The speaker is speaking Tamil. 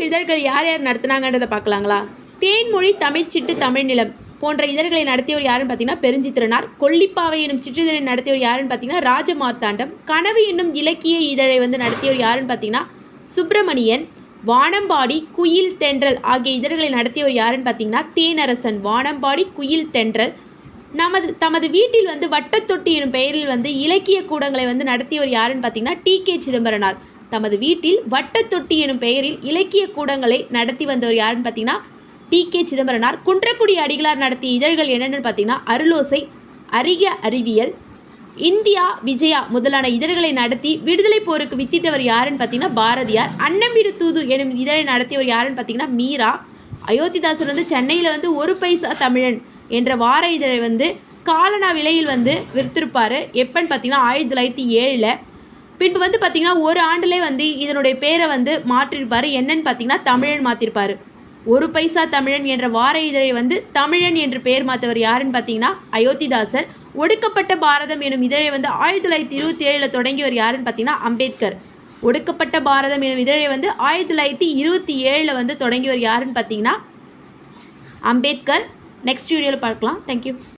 இதழ்கள் யார் யார் நடத்துனாங்கன்றதை பார்க்கலாங்களா? தேன்மொழி, தமிழ்ச்சிட்டு, தமிழ் நிலம் போன்ற இதழ்களை நடத்தியவர் யாருன்னு பார்த்தீங்கன்னா பெருஞ்சித்திரனார். கொல்லிப்பாவை என்னும் சிற்றிதழை நடத்தியவர் யாருன்னு பார்த்தீங்கன்னா ராஜமார்த்தாண்டம். கனவு என்னும் இலக்கிய இதழை நடத்தியவர் யாருன்னு பார்த்தீங்கன்னா சுப்பிரமணியன். வானம்பாடி, குயில், தென்றல் ஆகிய இதழ்களை நடத்தியவர் யாருன்னு பார்த்தீங்கன்னா தேனரசன். வானம்பாடி, குயில், தென்றல். தமது வீட்டில் வட்டத்தொட்டி எனும் பெயரில் இலக்கிய கூடங்களை நடத்தியவர் யாருன்னு பார்த்தீங்கன்னா டி.கே. சிதம்பரனார். தமது வீட்டில் வட்டத்தொட்டி எனும் பெயரில் இலக்கிய கூடங்களை நடத்தி வந்தவர் யாருன்னு பார்த்தீங்கன்னா டி.கே. சிதம்பரனார். குன்றக்குடி அடிகளார் நடத்திய இதழ்கள் என்னென்னு பார்த்தீங்கன்னா அருளோசை, அறிக அறிவியல், இந்தியா, விஜயா முதலான இதழ்களை நடத்தி விடுதலை போருக்கு வித்திட்டவர் யாருன்னு பார்த்தீங்கன்னா பாரதியார். அன்னம்பிடு தூது எனும் இதழை நடத்தியவர் யாருன்னு பார்த்தீங்கன்னா மீரா. அயோத்திதாசர் சென்னையில் ஒரு பைசா தமிழன் என்ற வார இதழை காலனா விலையில் விற்று எப்பன்னு பார்த்தீங்கன்னா 1907. பின்பு பார்த்தீங்கன்னா ஒரு ஆண்டிலே இதனுடைய பேரை மாற்றிருப்பார். என்னன்னு பார்த்தீங்கன்னா தமிழன் மாற்றிருப்பார். ஒரு பைசா தமிழன் என்ற வார இதழை தமிழன் என்று பெயர் மாற்றவர் யாருன்னு பார்த்தீங்கன்னா அயோத்திதாசர். ஒடுக்கப்பட்ட பாரதம் எனும் இதழை 1927 தொடங்கியவர் யாருன்னு பார்த்தீங்கன்னா அம்பேத்கர். ஒடுக்கப்பட்ட பாரதம் எனும் இதழை 1927 தொடங்கியவர் யாருன்னு பார்த்தீங்கன்னா அம்பேத்கர். நெக்ஸ்ட் வீடியோவில் பார்க்கலாம். தேங்க்யூ.